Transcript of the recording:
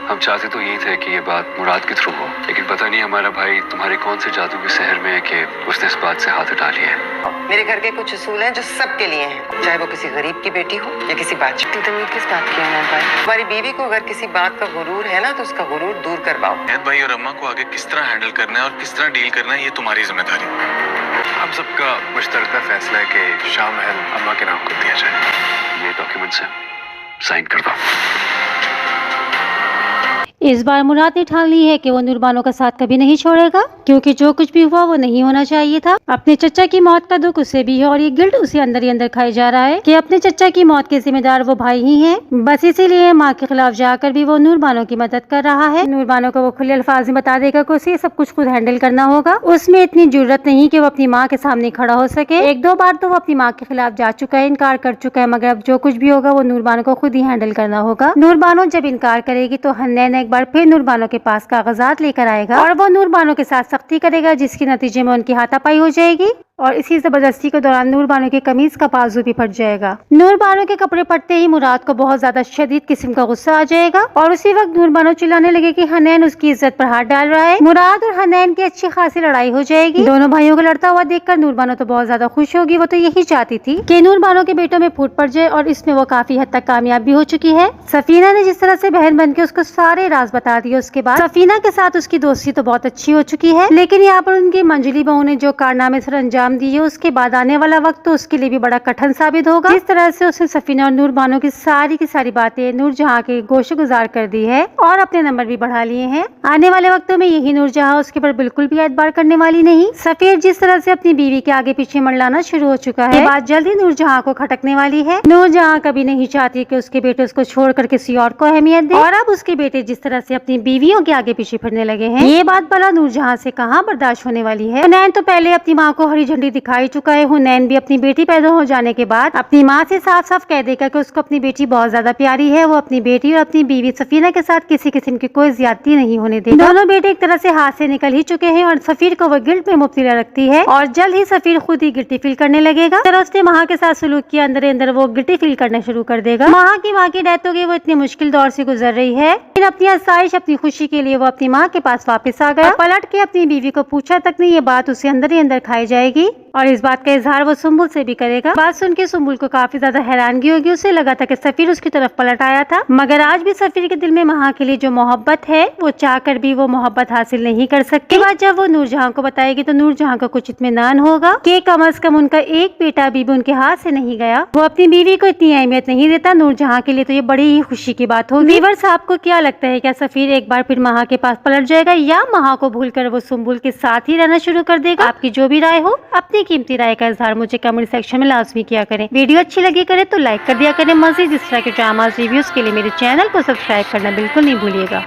हम चाहते तो यही थे कि ये बात मुराद के थ्रू हो, लेकिन पता नहीं हमारा भाई तुम्हारे कौन से जादू के शहर में है कि उसने इस बात से हाथ हटा लिया है। मेरे घर के कुछ उसूल हैं जो सबके लिए हैं, चाहे वो किसी गरीब की बेटी हो या किसी बादशाह की। तमीज किस बात की है भाई? हमारी बीवी को अगर किसी बात का गुरूर है ना, तो उसका गुरूर दूर करवाओ। भाई और अम्मा को आगे किस तरह हैंडल करना है और किस तरह डील करना है, ये तुम्हारी जिम्मेदारी। हम सबका मुश्तरका फैसला है कि शाह महल अम्मा के नाम कर दिया जाए। ये डॉक्यूमेंट्स है, साइन कर दो। इस बार मुराद ने ठान ली है कि वो नूरबानो का साथ कभी नहीं छोड़ेगा, क्योंकि जो कुछ भी हुआ वो नहीं होना चाहिए था। अपने चचा की मौत का दुख उसे भी है और ये गिल्ट उसे अंदर ही अंदर खाई जा रहा है कि अपने चचा की मौत के जिम्मेदार वो भाई ही हैं। बस इसीलिए माँ के खिलाफ जाकर भी वो नूरबानो की मदद कर रहा है। नूरबानो को वो खुले अल्फाज में बता देगा कि उसे सब कुछ खुद हैंडल करना होगा। उसमें इतनी जरूरत नहीं कि वो अपनी माँ के सामने खड़ा हो सके। एक दो बार तो वो अपनी माँ के खिलाफ जा चुका है, इनकार कर चुका है, मगर अब जो कुछ भी होगा वो नूरबानो को खुद ही हैंडल करना होगा। नूरबानो जब इनकार करेगी तो हन्नैन एक बार फिर नूरबानो के पास कागजात लेकर आएगा और वो नूरबानो के साथ सख्ती करेगा, जिसके नतीजे में उनकी हाथापाई हो जाएगी और इसी जबरदस्ती के दौरान नूरबानो की कमीज का बाजू भी फट जाएगा। नूरबानो के कपड़े फटते ही मुराद को बहुत ज्यादा शदीद किस्म का गुस्सा आ जाएगा और उसी वक्त नूरबानो चिल्लाने लगे कि हनैन उसकी इज्जत पर हाथ डाल रहा है। मुराद और हनैन की अच्छी खासी लड़ाई हो जाएगी। दोनों भाइयों को लड़ता हुआ देखकर नूरबानो तो बहुत ज्यादा खुश होगी। वो तो यही चाहती थी कि नूरबानो के बेटों में फूट पड़ जाए और इसमें वो काफी हद तक कामयाब भी हो चुकी है। सफीना ने जिस तरह से बहन बन के उसको सारे राज बता दिए, उसके बाद सफीना के साथ उसकी दोस्ती तो बहुत अच्छी हो चुकी है, लेकिन यहाँ पर उनकी मंजली बहू ने जो कारनामे सर अंजाम दिए, उसके बाद आने वाला वक्त तो उसके लिए भी बड़ा कठिन साबित होगा। जिस तरह से उसने सफीना और नूरबानो की सारी बातें नूरजहां के गोशे गुजार कर दी है और अपने नंबर भी बढ़ा लिए हैं। आने वाले वक्तों में यही नूरजहां उसके ऊपर बिल्कुल भी एतबार करने वाली नहीं। सफीर जिस तरह से अपनी बीवी के आगे पीछे मंडलाना शुरू हो चुका है, बात जल्दी नूरजहां को खटकने वाली है। नूरजहां कभी नहीं चाहती कि उसके बेटे उसको छोड़कर किसी और को अहमियत दे और अब उसके बेटे जिस तरह से अपनी बीवियों के आगे पीछे फिरने लगे हैं, ये बात भला नूरजहां से कहाँ बर्दाश्त होने वाली है। हुनैन तो पहले अपनी माँ को हरी झंडी दिखाई चुका है। हुनैन भी अपनी बेटी पैदा हो जाने के बाद अपनी माँ से साफ साफ कह देगा कि उसको अपनी बेटी बहुत ज्यादा प्यारी है। वो अपनी बेटी और अपनी बीवी सफीना के साथ किसी किस्म की कोई ज्यादती नहीं होने देगा। दोनों बेटे एक तरह से हाथ से निकल ही चुके हैं और सफीर को वो गिल्ट में मुब्तला रखती है और जल्द ही सफीर खुद ही गिल्टी फील करने लगेगा। तरह उसने महा के साथ सलूक किया, अंदर अंदर वो गिल्टी फील करना शुरू कर देगा। महा की डेथ हो गई, वो इतनी मुश्किल दौर से गुजर रही है, लेकिन अपनी आसाइश अपनी खुशी के लिए वो अपनी माँ के पास वापस आ गया। पलट के अपनी बीवी को पूछा तक नहीं, ये बात उसे अंदर ही अंदर खाई जाएगी और इस बात का इजहार वो सुम्बुल से भी करेगा। बात सुन के सुम्बुल को काफी ज्यादा हैरानगी होगी। उसे लगा था कि सफीर उसकी तरफ पलट आया था, मगर आज भी सफीर के दिल में महा के लिए जो मोहब्बत है वो चाहकर भी वो मोहब्बत हासिल नहीं कर सकती। बात जब वो नूरजहां को बताएगी तो नूरजहां को कुछ इत्मीनान होगा कि कम अज कम उनका एक बेटा भी उनके हाथ से नहीं गया। वो अपनी बीवी को इतनी अहमियत नहीं देता। नूरजहां के लिए तो ये बड़ी ही खुशी की बात होगी। व्यूअर्स, आपको क्या लगता है, क्या सफीर एक बार फिर महा के पास पलट जाएगा या महा को भूलकर वो सुम्बुल के साथ ही रहना शुरू कर देगा? आपकी जो भी राय हो, अपनी कीमती राय का इजहार मुझे कमेंट सेक्शन में लाजमी किया करें। वीडियो अच्छी लगी करे तो लाइक कर दिया करें। मज़ीद इस तरह के ड्रामास रिव्यूज के लिए मेरे चैनल को सब्सक्राइब करना बिल्कुल नहीं भूलिएगा।